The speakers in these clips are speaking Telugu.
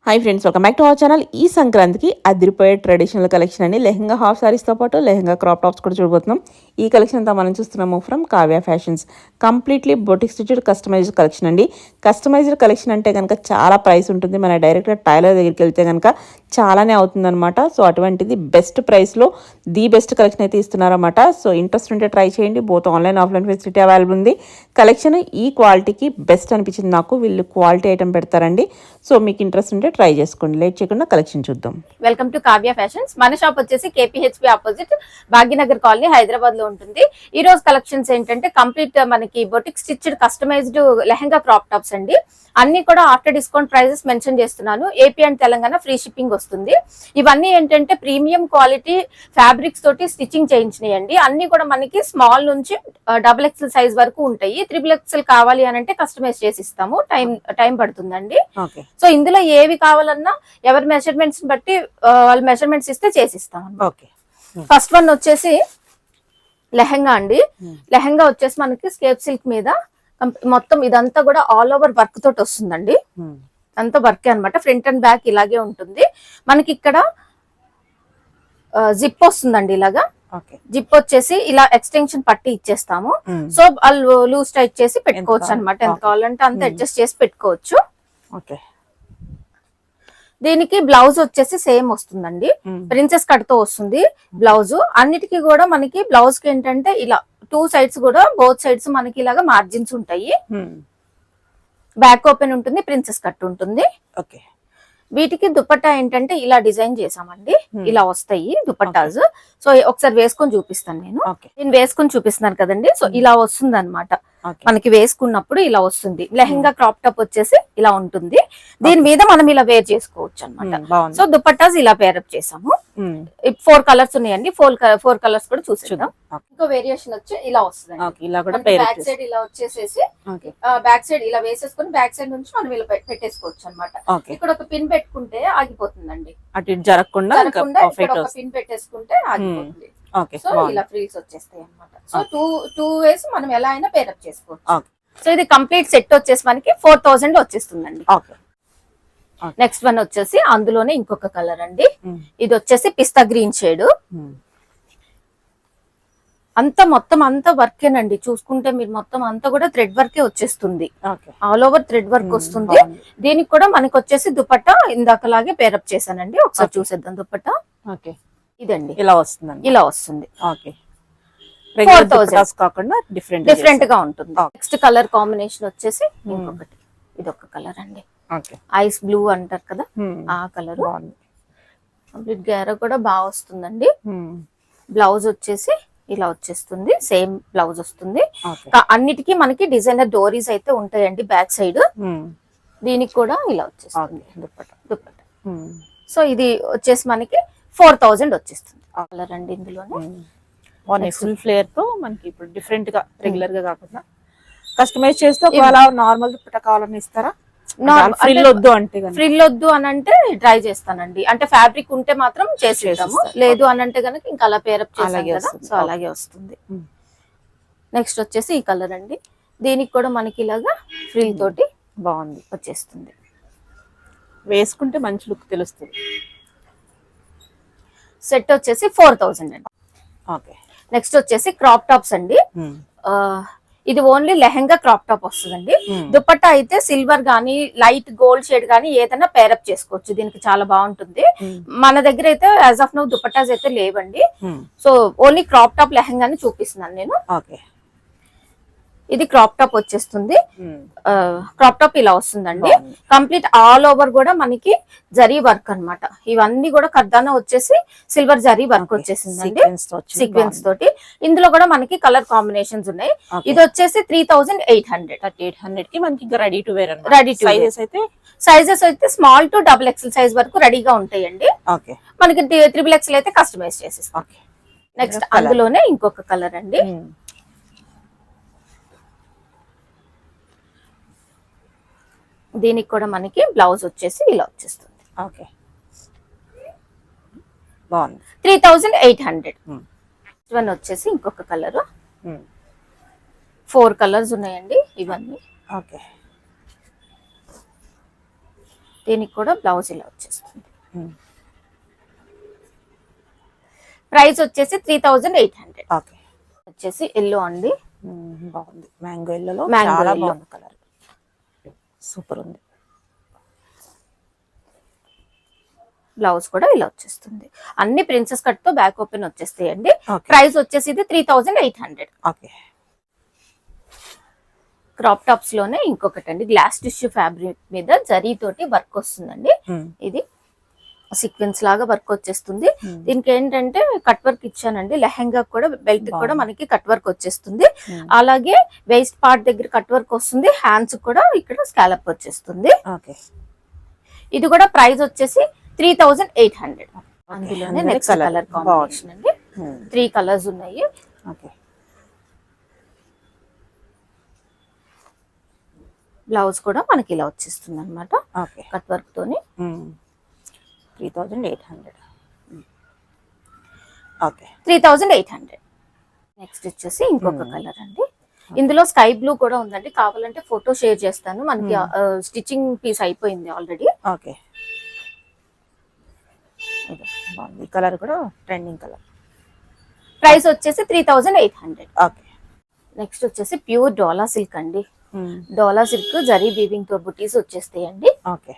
Hi friends, welcome back to our channel. ఈ సంక్రాంతికి అదిరిపోయే ట్రెడిషనల్ కలెక్షన్ అండి. లెహంగా హాఫ్ సారీస్తో పాటు లెహంగా క్రాప్ టాప్స్ కూడా చూడబోతున్నాం. ఈ కలెక్షన్ అంతా మనం చూస్తున్నాము from Kavya fashions. Completely boutique stitched customised collection అండి. కస్టమైజ్డ్ కలెక్షన్ అంటే కనుక చాలా ప్రైస్ ఉంటుంది. మన డైరెక్ట్గా టైలర్ దగ్గరికి వెళ్తే కనుక చాలానే అవుతుందన్నమాట. సో అటువంటిది బెస్ట్ ప్రైస్లో ది బెస్ట్ కలెక్షన్ అయితే ఇస్తున్నారన్నమాట. సో ఇంట్రెస్ట్ ఉంటే ట్రై చేయండి. Both online offline facility available ఉంది. కలెక్షన్ ఈ క్వాలిటీకి బెస్ట్ అనిపించింది నాకు. వీళ్ళు క్వాలిటీ ఐటమ్ పెడతారండి. సో మీకు ఇంట్రెస్ట్ ఉంటే ట్రై చేసుకోండి. లేట్ చేయకుండా కలెక్షన్ చూద్దాం. Welcome to Kavya fashions. మన షాప్ వచ్చేసి KPHB opposite Bhagyanagar colony Hyderabad లో ఉంటుంది. ఈ రోజు కలెక్షన్స్ ఏంటంటే కంప్లీట్ మనకి boutique stitched customised lehenga crop tops అండి. అన్ని కూడా ఆఫ్టర్ డిస్కౌంట్ ప్రైజెస్ మెన్షన్ చేస్తున్నాను. AP and Telangana free shipping వస్తుంది. ఇవన్నీ ఏంటంటే ప్రీమియం క్వాలిటీ ఫ్యాబ్రిక్స్ తోటి స్టిచ్చింగ్ చేయించినాయండి. అన్ని కూడా మనకి స్మాల్ నుంచి డబుల్ ఎక్స్ఎల్ సైజ్ వరకు ఉంటాయి. ట్రిపుల్ ఎక్స్ఎల్ కావాలి అని అంటే కస్టమైజ్ చేసి ఇస్తాము. టైం పడుతుందండి. సో ఇందులో ఏవి కావాలన్నా ఎవరి మెజర్మెంట్స్ బట్టి వాళ్ళు మెజర్మెంట్స్ ఇస్తే చేసిస్తాం. ఫస్ట్ వన్ వచ్చేసి లెహంగా అండి. లెహంగా వచ్చేసి మనకి స్కేప్ సిల్క్ మీద మొత్తం ఇదంతా కూడా ఆల్ ఓవర్ వర్క్ తోటి వస్తుందండి. అంతా వర్క్ అన్నమాట. ఫ్రంట్ అండ్ బ్యాక్ ఇలాగే ఉంటుంది. మనకి ఇక్కడ జిప్ వస్తుందండి. ఇలాగా జిప్ వచ్చేసి ఇలా ఎక్స్టెన్షన్ పట్టి ఇచ్చేస్తాము. సో వాళ్ళు లూజ్ టైట్ చేసి పెట్టుకోవచ్చు అనమాట. ఎంత కావాలంటే అంత అడ్జస్ట్ చేసి పెట్టుకోవచ్చు. దీనికి బ్లౌజ్ వచ్చేసి సేమ్ వస్తుందండి. ప్రిన్సెస్ కట్ తో వస్తుంది బ్లౌజ్. అన్నిటికీ కూడా మనకి బ్లౌజ్ కి ఏంటంటే ఇలా 2 సైడ్స్ కూడా బోత్ సైడ్స్ మనకి ఇలాగా మార్జిన్స్ ఉంటాయి. బ్యాక్ ఓపెన్ ఉంటుంది, ప్రిన్సెస్ కట్ ఉంటుంది. వీటికి దుపట్టా ఏంటంటే ఇలా డిజైన్ చేసామండి. ఇలా వస్తాయి దుపట్టాస్. సో ఒకసారి వేసుకొని చూపిస్తాను. నేను వేసుకొని చూపిస్తున్నాను కదండి. సో ఇలా వస్తుంది అనమాట. మనకి వేసుకున్నప్పుడు ఇలా వస్తుంది. లెహంగా క్రాప్ టాప్ వచ్చేసి ఇలా ఉంటుంది. దీని మీద మనం ఇలా వేర్ చేసుకోవచ్చు అనమాట. సో దుపట్టాస్ ఇలా పేరప్ చేసాము. 4 కలర్స్ ఉన్నాయండి. 4 కలర్స్ కూడా చూసేద్దాం. ఇంకో వేరియేషన్ వచ్చి ఇలా వస్తుంది. బ్యాక్ సైడ్ ఇలా వచ్చేసేసి బ్యాక్ సైడ్ ఇలా వేసేసుకుని బ్యాక్ సైడ్ నుంచి మనం ఇలా పెట్టేసుకోవచ్చు అనమాట. ఇక్కడ ఒక పిన్ పెట్టుకుంటే ఆగిపోతుందండి. అటు జరగకుండా పిన్ పెట్టేసుకుంటే ఆగిపోతుంది. సో ఇలా ఫ్రీల్స్ వచ్చేస్తాయి అనమాట. సో టూ వేస్ మనం ఎలా అయినా పేరప్ చేసుకోవచ్చు. సో ఇది కంప్లీట్ సెట్ వచ్చేసి మనకి 4000 వచ్చేస్తుందండి. నెక్స్ట్ వన్ వచ్చేసి అందులోనే ఇంకొక కలర్ అండి. ఇది వచ్చేసి పిస్తా గ్రీన్ షేడ్. అంతా మొత్తం అంతా వర్కేనండి. చూసుకుంటే మీరు మొత్తం అంతా కూడా థ్రెడ్ వర్కే వచ్చేస్తుంది. ఆల్ ఓవర్ థ్రెడ్ వర్క్ వస్తుంది. దీనికి కూడా మనకి వచ్చేసి దుపట్టా ఇందాకలాగే పేరప్ చేశానండి. ఒకసారి చూసేద్దాం. దుపట్టా ఇదండి ఇలా వస్తుంది. 4000 కాకుండా డిఫరెంట్ గా ఉంటుంది. నెక్స్ట్ కలర్ కాంబినేషన్ వచ్చేసి ఇంకొకటి. ఇది ఒక కలర్ అండి. ఐస్ బ్లూ అంటారు కదా, ఆ కలర్. కంప్లీట్ గేర కూడా బాగా వస్తుందండి. బ్లౌజ్ వచ్చేసి ఇలా వచ్చేస్తుంది. సేమ్ బ్లౌజ్ వస్తుంది. అన్నిటికీ మనకి డిజైనర్ డోరీస్ అయితే ఉంటాయండి బ్యాక్ సైడ్. దీనికి కూడా ఇలా వచ్చేస్తుంది దుపట్టా. సో ఇది వచ్చేసి మనకి 4000 వచ్చేస్తుంది. కలర్ అండి. ఇందులోనే ఫుల్ ఫ్లేర్ తో మనకి ఇప్పుడు డిఫరెంట్ గా రెగ్యులర్ గా కాకుండా కస్టమైజ్ చేస్తే నార్మల్ దుపట్టా కావాలని ఇస్తారా? ఫ్రిల్ వద్దు అని అంటే ట్రై చేస్తానండి. అంటే ఫ్యాబ్రిక్ ఉంటే మాత్రం చేసేస్తాము. లేదు అని అంటే కనుక ఇంకా అలా పేరప్ చేసాం కదా, సో అలాగే వస్తుంది. నెక్స్ట్ వచ్చేసి ఈ కలర్ అండి. దీనికి కూడా మనకి ఇలాగా ఫ్రిల్ తోటి బాగుంది వచ్చేస్తుంది. వేసుకుంటే మంచి లుక్ తెలుస్తుంది. సెట్ వచ్చేసి 4000 అండి. నెక్స్ట్ వచ్చేసి క్రాప్ టాప్స్ అండి. ఇది ఓన్లీ లెహంగా క్రాప్ టాప్ వస్తుందండి. దుపట్టా అయితే సిల్వర్ గానీ లైట్ గోల్డ్ షేడ్ గానీ ఏదైనా పేరప్ చేసుకోవచ్చు. దీనికి చాలా బాగుంటుంది. మన దగ్గర అయితే యాజ్ ఆఫ్ నౌ దుపట్టాస్ అయితే లేవండి. సో ఓన్లీ క్రాప్ టాప్ లెహంగాని చూపిస్తున్నాను నేను. ఇది క్రాప్ టాప్ వచ్చేస్తుంది. క్రాప్ టాప్ ఇలా వస్తుందండి. కంప్లీట్ ఆల్ ఓవర్ కూడా మనకి జరీ వర్క్ అన్నమాట. ఇవన్నీ కూడా కర్దానా వచ్చేసి సిల్వర్ జరీ వర్క్ వచ్చేసిందండి సీక్వెన్స్ తోటి. ఇందులో కూడా మనకి కలర్ కాంబినేషన్స్ ఉన్నాయి. ఇది వచ్చేసి 3800 కి మనకి రెడీ టు వేర్. సైజెస్ అయితే small to double XL size వరకు రెడీగా ఉంటాయండి. మనకి ట్రిపుల్ ఎక్స్ఎల్ అయితే కస్టమైజ్ చేసేస్తాం. నెక్స్ట్ అందులోనే ఇంకొక కలర్ అండి. దీనికి కూడా మనకి బ్లౌజ్ వచ్చేసి ఇలా వచ్చేస్తుంది. 3800. వన్ వచ్చేసి ఇంకొక కలర్. 4 కలర్స్ ఉన్నాయండి ఇవన్నీ. దీనికి కూడా బ్లౌజ్ ఇలా వచ్చేస్తుంది. ప్రైస్ వచ్చేసి 3800. ఓకే. వచ్చేసి ఎల్లో అండి, బాగుంది. మ్యాంగో ఎల్లోలో Mango చాలా yellow. బాగుంది కలర్, సూపర్ ఉంది. బ్లౌజ్ కూడా ఇలా వచ్చేస్తుంది. అన్ని ప్రిన్సెస్ కట్ తో బ్యాక్ ఓపెన్ వచ్చేస్తాయండి. Okay. ప్రైస్ వచ్చేసి ఇది 3800. ఓకే. క్రాప్ టాప్స్ లోనే ఇంకొకటి అండి, గ్లాస్ టిష్యూ ఫ్యాబ్రిక్ మీద జరీ తోటి వర్క్ వస్తుందండి. ఇది సీక్వెన్స్ లాగా వర్క్ వచ్చేస్తుంది. దీనికి ఏంటంటే కట్ వర్క్ ఇచ్చానండి. లెహంగా కూడా బెల్ట్ కూడా మనకి కట్ వర్క్ వచ్చేస్తుంది. అలాగే వేస్ట్ పార్ట్ దగ్గర కట్ వర్క్ వస్తుంది. హ్యాండ్స్ కూడా ఇక్కడ స్కాలప్ వచ్చేస్తుంది. ఓకే. ఇది కూడా ప్రైస్ వచ్చేసి 3800. అందులోనే నెక్స్ట్ కలర్ కాంబినేషన్ అండి. 3 కలర్స్ ఉన్నాయి. ఓకే. బ్లౌజ్ కూడా మనకి ఇలా వచ్చేస్తుంది అనమాట, ఓకే. కట్ వర్క్ తోని. 3800. ఓకే. 3800. నెక్స్ట్ వచ్చేసి ఇంకొక కలర్ అండి. ఇందులో స్కై బ్లూ కూడా ఉందండి. కావాలంటే ఫోటో షేర్ చేస్తాను. మనకి స్టిచ్చింగ్ పీస్ అయిపోయింది ఆల్రెడీ. ఓకే. బాగుంది. కలర్ కూడా ట్రెండింగ్ కలర్. ప్రైస్ వచ్చేసి 3800. ఓకే. నెక్స్ట్ వచ్చేసి ప్యూర్ డోలా సిల్క్ అండి. డోలా సిల్క్ జరీ వీవింగ్ తో బుటీస్ వచ్చేస్తాయండి. ఓకే.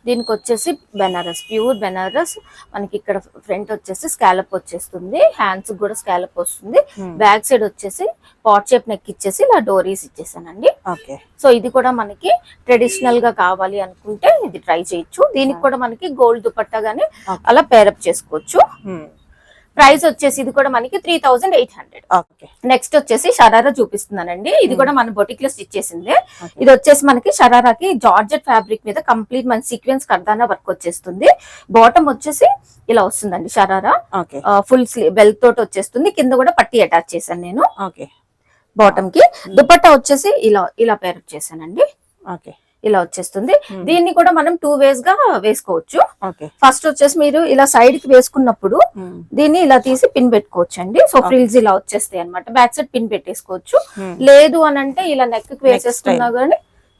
దీనికి వచ్చేసి బెనారస్, ప్యూర్ బెనారస్. మనకి ఇక్కడ ఫ్రంట్ వచ్చేసి స్కాలప్ వచ్చేస్తుంది, హ్యాండ్స్ కూడా స్కాలప్ వస్తుంది. బ్యాక్ సైడ్ వచ్చేసి పాట్ షేప్ నెక్ ఇచ్చేసి ఇలా డోరీస్ ఇచ్చేసానండి. ఓకే. సో ఇది కూడా మనకి ట్రెడిషనల్ గా కావాలి అనుకుంటే ఇది ట్రై చేయొచ్చు. దీనికి కూడా మనకి గోల్డ్ దుపట్టా గానీ అలా పేరప్ చేసుకోవచ్చు. ప్రైస్ వచ్చేసి ఇది కూడా మనకి 3800. ఓకే. నెక్స్ట్ వచ్చేసి షరారా చూపిస్తున్నానండి. ఇది కూడా మన బొటిక్ లో స్టిచ్ చేసిందే. ఇది వచ్చేసి మనకి షరారాకి జార్జెట్ ఫ్యాబ్రిక్ మీద కంప్లీట్ మన సీక్వెన్స్ కర్దానా వర్క్ వచ్చేస్తుంది. బాటమ్ వచ్చేసి ఇలా వస్తుందండి షరారా, ఫుల్ స్లీవ్ బెల్ట్ తోటి వచ్చేస్తుంది. కింద కూడా పట్టి అటాచ్ చేశాను నేను. ఓకే. బాటమ్ కి దుపట్టా వచ్చేసి ఇలా ఇలా పేరప్ చేశానండి. ఓకే. ఇలా వచ్చేస్తుంది. దీన్ని కూడా మనం 2 వేస్ గా వేసుకోవచ్చు. ఓకే. ఫస్ట్ వచ్చేసి మీరు ఇలా సైడ్ కి వేసుకున్నప్పుడు దీన్ని ఇలా తీసి పిన్ పెట్టుకోవచ్చు అండి. సో ఫ్రిల్స్ ఇలా వచ్చేస్తాయి అనమాట. బ్యాక్ సైడ్ పిన్ పెట్టేసుకోవచ్చు. లేదు అని అంటే ఇలా నెక్ కి వేసేసుకున్నా కానీ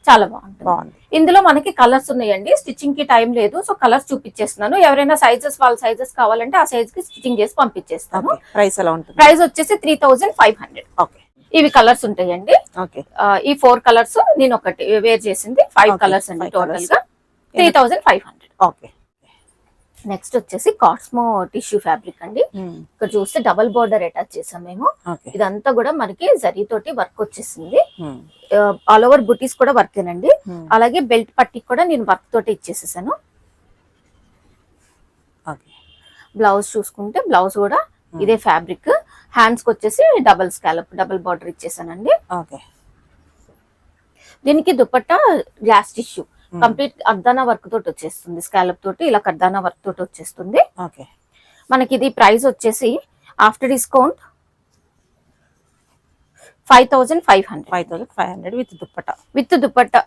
చాలా బాగుంటుంది. ఇందులో మనకి కలర్స్ ఉన్నాయండి. స్టిచ్చింగ్ కి టైం లేదు, సో కలర్స్ చూపించేస్తున్నాను. ఎవరైనా సైజెస్ వాళ్ళ సైజెస్ కావాలంటే ఆ సైజ్ కి స్టిచ్చింగ్ చేసి పంపించేస్తాను. ప్రైస్ ఎలా ఉంటుంది? ప్రైస్ వచ్చేసి 3500. ఓకే. ఇవి కలర్స్ ఉంటాయండి. ఓకే. ఈ 4 కలర్స్ నేను ఒకటి వేర్ చేసింది. 5 కలర్స్ అండి టోటల్ గా. 3500. ఓకే. నెక్స్ట్ వచ్చేసి కాస్మో టిష్యూ ఫ్యాబ్రిక్ అండి. ఇక్కడ చూస్తే డబుల్ బోర్డర్ అటాచ్ చేసాం మేము. ఇదంతా కూడా మనకి జరీ తోటి వర్క్ వచ్చేసింది. ఆల్ ఓవర్ బుటీస్ కూడా వర్క్ ఏనండి. అలాగే బెల్ట్ పట్టి కూడా నేను వర్క్ తోటి ఇచ్చేసేసాను. బ్లౌజ్ చూసుకుంటే బ్లౌజ్ కూడా ఇదే ఫ్యాబ్రిక్. హ్యాండ్స్ కి వచ్చేసి డబుల్ స్కాలప్ డబుల్ బార్డర్ ఇచ్చేసానండి. దీనికి దుపట్టా గ్లాస్ టిష్యూ కంప్లీట్ అర్దానా వర్క్ తోటి వచ్చేస్తుంది. స్కాలప్ తోటి ఇలా కర్దానా వర్క్ తోటి వచ్చేస్తుంది. మనకి ఇది ప్రైస్ వచ్చేసి after discount 5500. 5500 with dupatta. With dupatta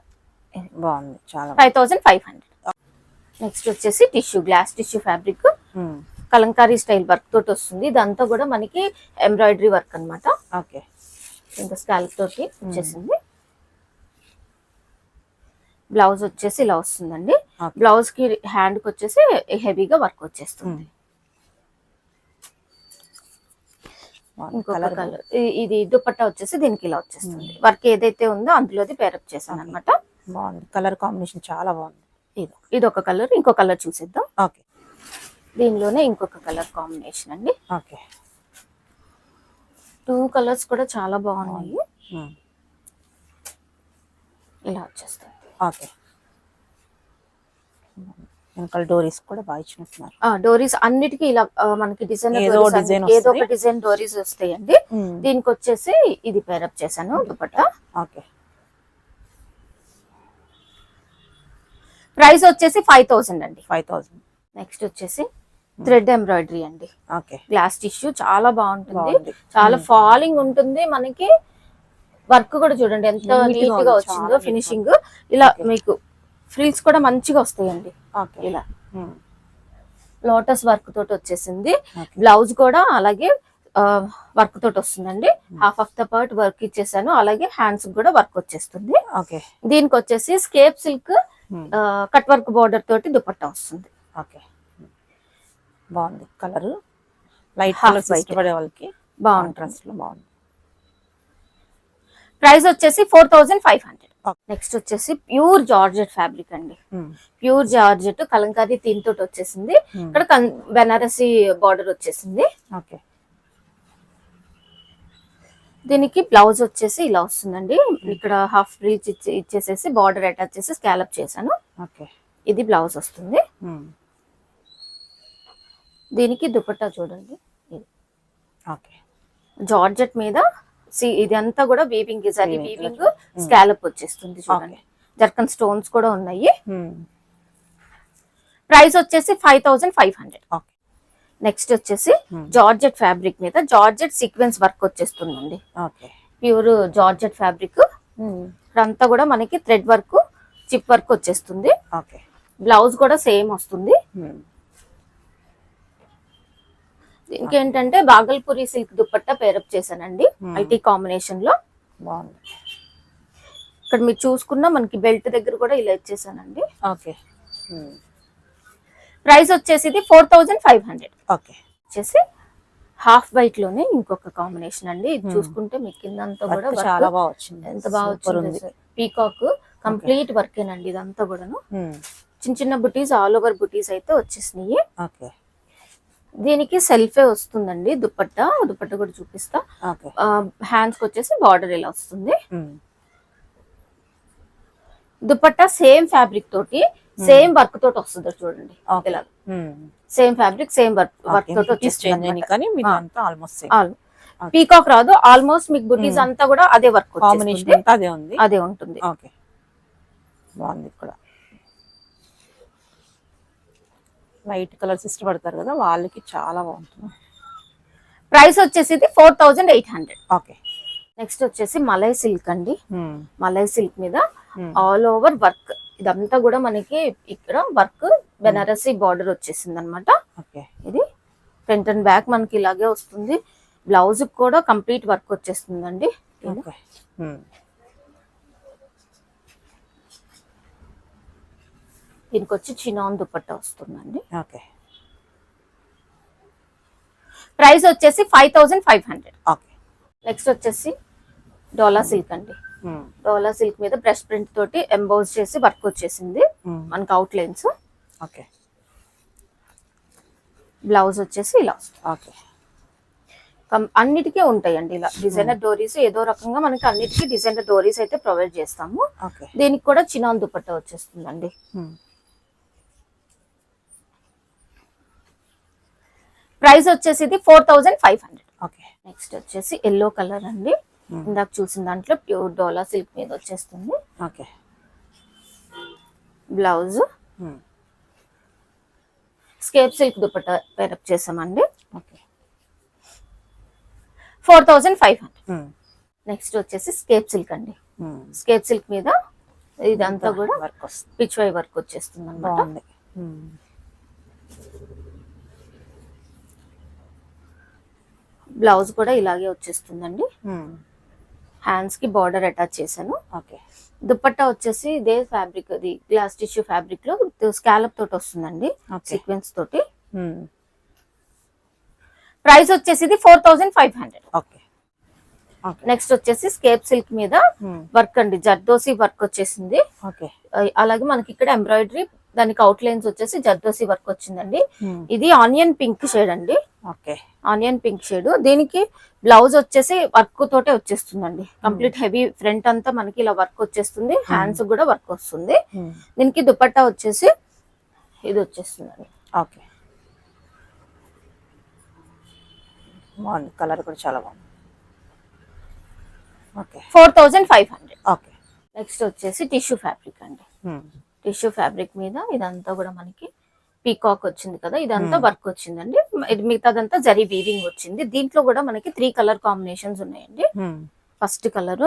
బాగుంది, చాలా 5500. నెక్స్ట్ వచ్చేసి tissue glass tissue fabric Kalamkari style work తోటి వస్తుంది. ఇదంతా కూడా మనకి ఎంబ్రాయిడరీ వర్క్ అనమాట. ఓకే. ఇంకా స్కాల్ప్ తోటి వచ్చేసింది. బ్లౌజ్ వచ్చేసి ఇలా వస్తుందండి. బ్లౌజ్ కి హ్యాండ్ కి వచ్చేసి హెవీగా వర్క్ వచ్చేస్తుంది. ఇంకొక కలర్ ఇది దుపట్టా వచ్చేసి దీనికి ఇలా వచ్చేస్తుంది. వర్క్ ఏదైతే ఉందో అందులోది పేరప్ చేశాను అనమాట. బాగుంది. కలర్ కాంబినేషన్ చాలా బాగుంది. ఇది ఒక కలర్. ఇంకో కలర్ చూసేద్దాం. ఓకే. దీనిలోనే ఇంకొక కలర్ కాంబినేషన్ అండి. ఓకే. 2 కలర్స్ కూడా చాలా బాగున్నాయి. ఇలా వచ్చేస్తుంది. ఓకే. వెనకాల డోరీస్ కూడా బాగా ఇచ్చినట్టున్నారు. డోరీస్ అన్నిటికీ ఇలా మనకి డిజైన్ ఏదో ఒక డిజైన్ డోరీస్ వస్తాయండి. దీనికి వచ్చేసి ఇది పేరప్ చేశాను దుపట్టా. ఓకే. ప్రైస్ వచ్చేసి 5000 అండి. 5000. నెక్స్ట్ వచ్చేసి థ్రెడ్ ఎంబ్రాయిడరీ అండి. గ్లాస్ టిష్యూ చాలా బాగుంటుంది. చాలా ఫాలింగ్ ఉంటుంది. మనకి వర్క్ కూడా చూడండి ఎంత నీట్ గా వచ్చిందో ఫినిషింగ్. ఇలా మీకు ఫ్రిల్స్ కూడా మంచిగా వస్తాయండి. ఇలా లోటస్ వర్క్ తోటి వచ్చేసింది. బ్లౌజ్ కూడా అలాగే వర్క్ తోటి వస్తుందండి. Half of the part work ఇచ్చేసాను. అలాగే హ్యాండ్స్ కూడా వర్క్ వచ్చేస్తుంది. దీనికి వచ్చేసి scape silk cut work border తోటి దుపట్టా వస్తుంది. ఓకే, బాగుంది colour. Light Half colours white. ఇష్టపడే వాళ్ళకి బాగుంటుంది. కాంట్రాస్ట్ లో బాగుంది. ప్రైస్ వచ్చేసి 4500. నెక్స్ట్ వచ్చేసి ప్యూర్ జార్జెట్ ఫ్యాబ్రిక్ అండి. ప్యూర్ జార్జెట్ కలంకారీ థీమ్ తోటి వచ్చేసింది. ఇక్కడ బెనారసి బార్డర్ వచ్చేసింది. ఓకే, దీనికి బ్లౌజ్ వచ్చేసి ఇలా వస్తుందండి. ఇక్కడ హాఫ్ బ్రీచ్ ఇచ్చేసేసి బార్డర్ అటాచ్ చేసి స్కాలప్ చేశాను. ఓకే, ఇది బ్లౌజ్ వస్తుంది. దీనికి దుపట్టా చూడండి. ఓకే, జార్జెట్ మీద ఇదంతా కూడా వీవింగ్, జరీ వీవింగ్, స్కాలప్ వచ్చేస్తుంది చూడండి. జర్కన్ స్టోన్స్ కూడా ఉన్నాయి. ప్రైస్ వచ్చేసి 5500. ఓకే, నెక్స్ట్ వచ్చేసి జార్జెట్ ఫ్యాబ్రిక్ మీద జార్జెట్ సీక్వెన్స్ వర్క్ వచ్చేస్తుందండి. Okay, pure georgette fabric. ఇక్కడంతా కూడా మనకి థ్రెడ్ వర్క్, చిప్ వర్క్ వచ్చేస్తుంది. ఓకే, బ్లౌజ్ కూడా సేమ్ వస్తుంది. దీనికి ఏంటంటే బాగల్పూరి సిల్క్ దుపట్టా పేరప్ చేశానండి ఐటీ కాంబినేషన్ లో. బాగుంది. ఇక్కడ మీరు చూసుకున్నా మనకి బెల్ట్ దగ్గర కూడా ఇలా ఇచ్చేసానండి. ఓకే, ప్రైస్ వచ్చేసి 4500. ఓకే, వచ్చేసి హాఫ్ వైట్ లోనే ఇంకొక కాంబినేషన్ అండి. ఇది చూసుకుంటే మీకు కిందంతా కూడా చాలా బాగా వచ్చింది. ఎంత బాగా వచ్చింది. పీకాక్ కంప్లీట్ వర్కేనండి ఇదంతా కూడాను. చిన్న చిన్న బుటీస్, ఆల్ ఓవర్ బుటీస్ అయితే వచ్చేసినాయి. ఓకే, దీనికి సెల్ఫే వస్తుందండి దుపట్టా. దుపట్టా కూడా చూపిస్తా. హ్యాండ్స్ కి వచ్చేసి బార్డర్ ఇలా వస్తుంది. దుపట్టా సేమ్ ఫ్యాబ్రిక్ తోటి సేమ్ వర్క్ తోటి వస్తుంది చూడండి. ఇలా సేమ్ ఫ్యాబ్రిక్ సేమ్ వర్క్ తోటి వచ్చేస్తుంది. పీకాక్ రాదు, ఆల్మోస్ట్ మీకు బుటీస్ అంతా కూడా అదే వర్క్ కాంబినేషన్ అదే ఉంటుంది. ఓకే, బాగుంది. ఇక్కడ లైట్ కలర్స్ ఇష్టపడతారు కదా వాళ్ళకి చాలా బాగుంటుంది. ప్రైస్ వచ్చేసి 4800. ఓకే, నెక్స్ట్ వచ్చేసి మలై సిల్క్ అండి. మలై సిల్క్ మీద ఆల్ ఓవర్ వర్క్, ఇదంతా కూడా మనకి ఇక్కడ వర్క్ బెనారసి బార్డర్ వచ్చేసింది అనమాట. ఇది ఫ్రంట్ అండ్ బ్యాక్ మనకి ఇలాగే వస్తుంది. బ్లౌజ్ కూడా కంప్లీట్ వర్క్ వచ్చేస్తుందండి. దీనికి వచ్చి చినాన్ దుపట్టా వస్తుందండి. ఓకే, ప్రైస్ వచ్చేసి 5500. ఓకే, నెక్స్ట్ వచ్చేసి డోలా సిల్క్ అండి. డోలా సిల్క్ మీద బ్రష్ ప్రింట్ తోటి ఎంబోజ్ చేసి వర్క్ వచ్చేసింది మనకి అవుట్ లైన్స్. ఓకే, బ్లౌజ్ వచ్చేసి ఇలా వస్తుంది. ఓకే, అన్నిటికీ ఉంటాయండి ఇలా డిజైనర్ డోరీస్. ఏదో రకంగా మనకి అన్నిటికీ డిజైనర్ డోరీస్ అయితే ప్రొవైడ్ చేస్తాము. దీనికి కూడా చినాన్ దుపట్టా వచ్చేస్తుందండి. ప్రైస్ వచ్చేసి 4500. ఓకే, నెక్స్ట్ వచ్చేసి ఎల్లో కలర్ అండి. ఇందాక చూసిన దాంట్లో ప్యూర్ డోలా సిల్క్ మీద వచ్చేస్తుంది. Okay, blouse scape silk dupatta pair up చేసామండి. ఓకే, 4500. నెక్స్ట్ వచ్చేసి స్కేప్ సిల్క్ అండి. స్కేప్ సిల్క్ మీద ఇదంతా కూడా పిచ్ వై వర్క్ వచ్చేస్తుంది అన్నమాట. బ్లౌజ్ కూడా ఇలాగే వచ్చేస్తుందండి. హ్యాండ్స్ కి బార్డర్ అటాచ్ చేశాను. ఓకే, దుపట్టా వచ్చేసి ఇదే ఫ్యాబ్రిక్, అది గ్లాస్ టిష్యూ ఫ్యాబ్రిక్ లో స్కాలప్ తోటి వస్తుందండి, సీక్వెన్స్ తోటి. ప్రైస్ వచ్చేసి 4500. ఓకే, నెక్స్ట్ వచ్చేసి స్కేప్ సిల్క్ మీద వర్క్ అండి, జర్దోసి వర్క్ వచ్చేసింది. ఓకే, అలాగే మనకి ఇక్కడ ఎంబ్రాయిడరీ, దానికి అవుట్ లైన్స్ వచ్చేసి జర్దోసి వర్క్ వచ్చిందండి. ఇది ఆనియన్ పింక్ షేడ్ అండి. Okay, onion pink shade. దీనికి బ్లౌజ్ వచ్చేసి వర్క్ తోటే వచ్చేస్తుందండి. కంప్లీట్ హెవీ ఫ్రంట్ అంతా మనకి ఇలా వర్క్ వచ్చేస్తుంది. హ్యాండ్స్ కూడా వర్క్ వస్తుంది. దీనికి దుపట్టా వచ్చేసి ఇది వచ్చేస్తుందండి. ఓకే, బాగుంది. కలర్ కూడా చాలా బాగుంది. ఓకే, 4500. ఓకే, నెక్స్ట్ వచ్చేసి టిష్యూ ఫ్యాబ్రిక్ అండి. టిష్యూ ఫ్యాబ్రిక్ మీద ఇదంతా కూడా మనకి పీకాక్ వచ్చింది కదా, ఇదంతా వర్క్ వచ్చిందండి. మిగతాదంతా జరీ వీవింగ్ వచ్చింది. దీంట్లో కూడా మనకి 3 కలర్ కాంబినేషన్స్ ఉన్నాయండి. ఫస్ట్ కలర్,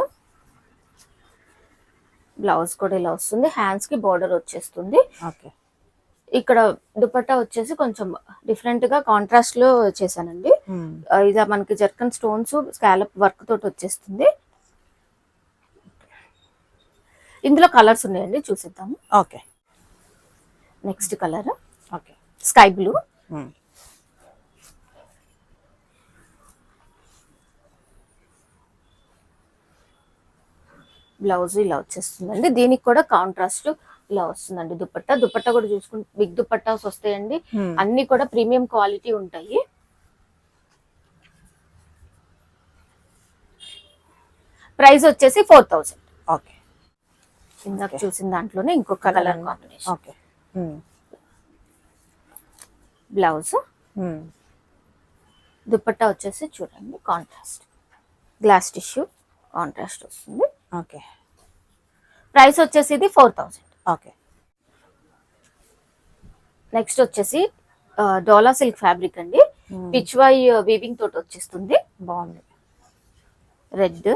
బ్లౌజ్ కూడా ఇలా వస్తుంది. హ్యాండ్స్ కి బార్డర్ వచ్చేస్తుంది. ఇక్కడ దుపట్టా వచ్చేసి కొంచెం డిఫరెంట్ గా కాంట్రాస్ట్ లో చేశానండి. ఇది మనకి జర్కన్ స్టోన్స్ స్కాలప్ వర్క్ తోటి వచ్చేస్తుంది. ఇందులో కలర్స్ ఉన్నాయండి, చూసేద్దాము. Okay, next colour okay. Sky blue. Blouse ఇలా వచ్చేస్తుందండి. దీనికి కూడా కాంట్రాస్ట్ ఇలా వస్తుందండి. దుపట్టా కూడా చూసుకుంటే బిగ్ దుపట్టాస్ వస్తాయండి. అన్ని కూడా ప్రీమియం క్వాలిటీ ఉంటాయి. ప్రైస్ వచ్చేసి 4000. ఓకే. ఇందాక చూసిన దాంట్లోనే ఇంకొక colour combination. Okay. Blouse dupatta వచ్చేసి చూడండి కాంట్రాస్ట్ గ్లాస్ టిష్యూ కాంట్రాస్ట్ వస్తుంది. ఓకే. ప్రైస్ వచ్చేసి ఇది 4000. ఓకే. నెక్స్ట్ వచ్చేసి డోలా సిల్క్ ఫ్యాబ్రిక్ అండి. పిచ్వై వీవింగ్ తోటి వచ్చేస్తుంది. బాగుంది. రెడ్.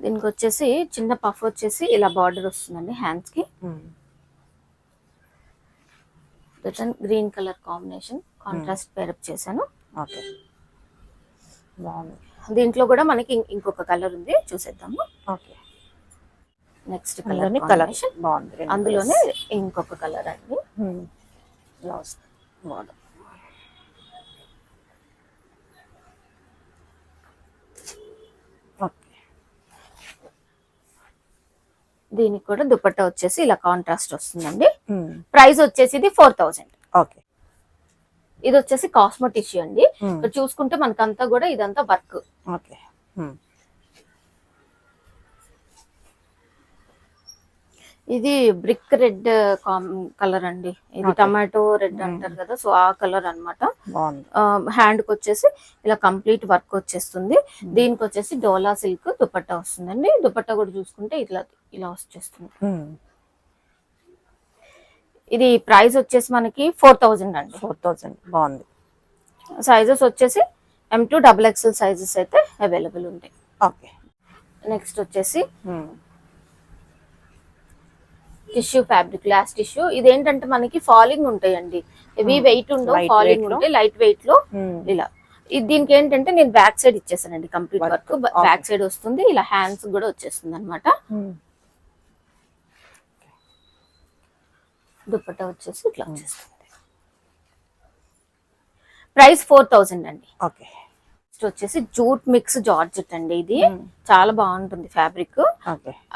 దీనికి వచ్చేసి చిన్న పఫ్ వచ్చేసి ఇలా బార్డర్ వస్తుందండి హ్యాండ్స్ కి. Return green colour combination contrast pair up చేశాను. ఓకే. బాగుంది. దీంట్లో కూడా మనకి ఇంకొక కలర్ ఉంది, చూసేద్దాము. ఓకే. నెక్స్ట్ కలర్ బాగుంది. అందులోనే ఇంకొక కలర్ అండి. Blouse border. ఓకే. దీనికి కూడా దుపట్టా వచ్చేసి ఇలా కాంట్రాస్ట్ వస్తుందండి. ప్రైస్ వచ్చేసి ఇది 4000. ఓకే. ఇది వచ్చేసి కాస్మో టిష్యూ అండి. ఇక్కడ చూసుకుంటే మనకంతా కూడా ఇదంతా వర్క్. ఓకే. ఇది బ్రిక్ రెడ్ కలర్ అండి. ఇది టమాటో రెడ్ అంటారు కదా, సో ఆ కలర్ అన్నమాట. హ్యాండ్ కి వచ్చేసి ఇలా కంప్లీట్ వర్క్ వచ్చేస్తుంది. దీనికి వచ్చేసి డోలా సిల్క్ దుపట్టా వస్తుందండి. దుపట్టా కూడా చూసుకుంటే ఇట్లా ఇలా వచ్చేస్తుంది. ఇది ప్రైస్ వచ్చేసి మనకి 4000 అండి. 4000. బాగుంది. సైజెస్ వచ్చేసి M2 XXL సైజెస్ అయితే అవైలబుల్ ఉంటాయి. ఓకే. నెక్స్ట్ వచ్చేసి టిష్యూ ఫ్యాబ్రిక్ గ్లాస్ టిష్యూ. ఇదేంటంటే మనకి ఫాలింగ్ ఉంటాయండి. ఇవి వెయిట్ ఉండవు, ఫాలింగ్ ఉంటాయి, లైట్ వెయిట్ లో ఇలా. దీనికి ఏంటంటే నేను బ్యాక్ సైడ్ ఇచ్చేసానండి కంప్లీట్ వర్క్. బ్యాక్ సైడ్ వస్తుంది, ఇలా హ్యాండ్స్ కూడా వచ్చేస్తుంది అనమాట. దుపట్టా వచ్చేసి ఇట్లా వచ్చేస్తుంది. ప్రైస్ 4000 అండి. ఓకే. నెక్స్ట్ వచ్చేసి జూట్ మిక్స్ జార్జెట్ అండి. ఇది చాలా బాగుంటుంది ఫ్యాబ్రిక్.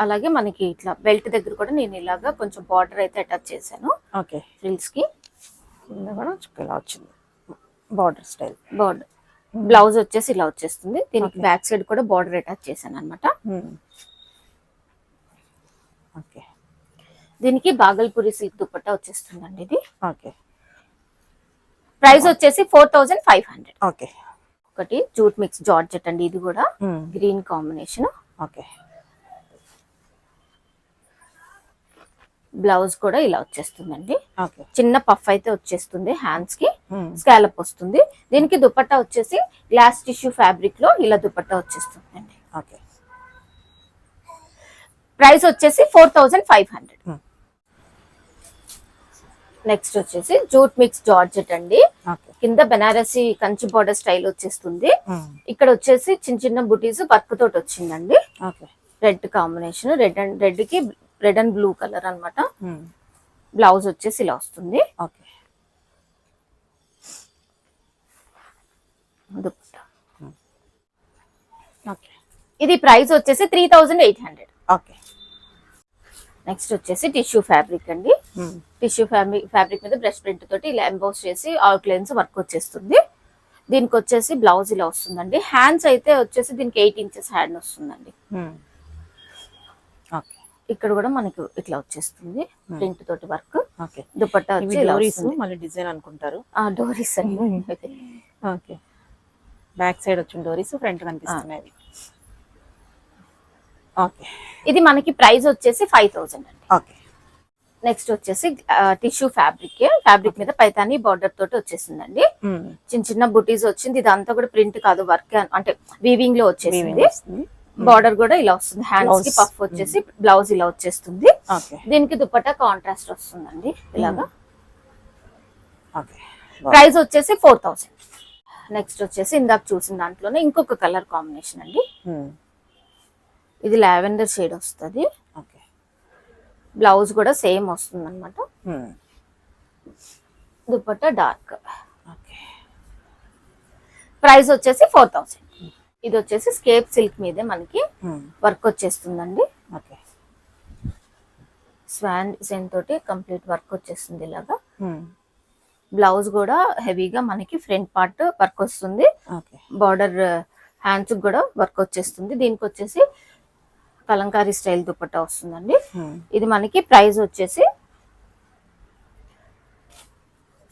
అలాగే మనకి ఇట్లా బెల్ట్ దగ్గర కూడా నేను ఇలాగా కొంచెం బార్డర్ అయితే అటాచ్ చేశాను. ఓకే. ఫ్రిల్స్ కి కూడా ఇలా వచ్చింది బార్డర్ స్టైల్. బార్డర్ బ్లౌజ్ వచ్చేసి ఇలా వచ్చేస్తుంది. దీనికి బ్యాక్ సైడ్ కూడా బార్డర్ అటాచ్ చేశాను అనమాట. ఓకే. దీనికి బాగల్పూరి సిల్క్ దుపట్టా వచ్చేస్తుందండి. ఇది ఓకే. ప్రైస్ వచ్చేసి 4500. ఓకే. ఒకటి జూట్ మిక్స్ జార్జెట్ అండి. ఇది కూడా గ్రీన్ కాంబినేషన్. ఓకే. బ్లౌజ్ కూడా ఇలా వచ్చేస్తుందండి. ఓకే. చిన్న పఫ్ అయితే వచ్చేస్తుంది హ్యాండ్స్ కి, స్కాలప్ వస్తుంది. దీనికి దుపట్టా వచ్చేసి గ్లాస్ టిష్యూ ఫ్యాబ్రిక్ లో ఇలా దుపట్టా వచ్చేస్తుందండి. ఓకే. ప్రైస్ వచ్చేసి 4500. నెక్స్ట్ వచ్చేసి జూట్ మిక్స్ జార్జెట్ అండి. కింద బెనారసి కంచి బార్డర్ స్టైల్ వచ్చేస్తుంది. ఇక్కడ వచ్చేసి చిన్న చిన్న బుటీస్ వర్క్ తోటి వచ్చిందండి. రెడ్ కాంబినేషన్, రెడ్ కి రెడ్ అండ్ బ్లూ కలర్ అన్నమాట. బ్లౌజ్ వచ్చేసి ఇలా వస్తుంది. ఇది ప్రైస్ వచ్చేసి 3800. నెక్స్ట్ వచ్చేసి టిష్యూ ఫ్యాబ్రిక్ అండి. టిష్యూ ఫ్యాబ్రిక్ మీద బ్రష్ ప్రింట్ తోటి ఇలా ఎంబోస్ చేసి అవుట్ లైన్స్ వర్క్ వచ్చేస్తుంది. దీనికి వచ్చేసి బ్లౌజ్ ఇలా వస్తుందండి. హ్యాండ్స్ అయితే వచ్చేసి దీనికి 8 ఇంచెస్ హ్యాండ్ వస్తుందండి. ఇక్కడ కూడా మనకి ఇట్లా వచ్చేస్తుంది ప్రింట్ తోటి వర్క్. దుపట్టా వచ్చి మళ్ళీ డిజైన్ అనుకుంటారు. డోరీస్ అండి. బ్యాక్ సైడ్ వచ్చిన డోరీస్ ఫ్రంట్ కనిపిస్తున్నాయి. ఇది మనకి ప్రైస్ వచ్చేసి 5000 అండి. నెక్స్ట్ వచ్చేసి టిష్యూ ఫ్యాబ్రిక్ మీద పైతాని బార్డర్ తోటి వచ్చేసిందండి. చిన్న చిన్న బుటీస్ వచ్చింది. ఇదంతా కూడా ప్రింట్ కాదు, వర్క్ అంటే వీవింగ్ లో వచ్చేసింది. బార్డర్ కూడా ఇలా వస్తుంది. హ్యాండ్స్ కి పఫ్ వచ్చేసి బ్లౌజ్ ఇలా వచ్చేస్తుంది. దీనికి దుపట్టా కాంట్రాస్ట్ వస్తుందండి ఇలాగా. ప్రైస్ వచ్చేసి 4000. నెక్స్ట్ వచ్చేసి ఇందాక చూసిన దాంట్లోనే ఇంకొక కలర్ కాంబినేషన్ అండి. ఇది లావెండర్ షేడ్ వస్తుంది. బ్లౌజ్ కూడా సేమ్ వస్తుంది అనమాట. దుపట్టా డార్క్. ఓకే. ప్రైస్ వచ్చేసి 4000. ఇది వచ్చేసి స్కేప్ సిల్క్ మీదే మనకి వర్క్ వచ్చేస్తుందండి. ఓకే. స్వాన్ డిజైన్ తోటి కంప్లీట్ వర్క్ వచ్చేస్తుంది ఇలాగా. బ్లౌజ్ కూడా హెవీగా మనకి ఫ్రంట్ పార్ట్ వర్క్ వస్తుంది. బార్డర్ హ్యాండ్స్ కూడా వర్క్ వచ్చేస్తుంది. దీనికి వచ్చేసి కలంకారీ స్టైల్ దుపట్టా వస్తుందండి. ఇది మనకి ప్రైస్ వచ్చేసి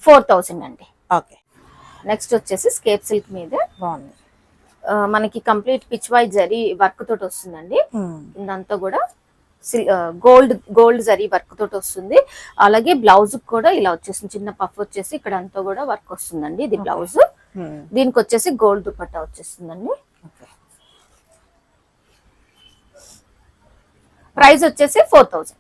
4000 అండి. ఓకే. నెక్స్ట్ వచ్చేసి స్కేప్ సిల్క్ మీదే బాగుంది. మనకి complete pitch wise zari work తోటి వస్తుందండి. ఇదంతా కూడా గోల్డ్ జరీ వర్క్ తోటి వస్తుంది. అలాగే బ్లౌజ్ కూడా ఇలా వచ్చేసింది, చిన్న పఫ్ వచ్చేసి ఇక్కడ అంతా కూడా వర్క్ వస్తుందండి. ఇది బ్లౌజ్. దీనికి వచ్చేసి గోల్డ్ దుపట్టా వచ్చేస్తుందండి. ప్రైస్ వచ్చేసి 4000.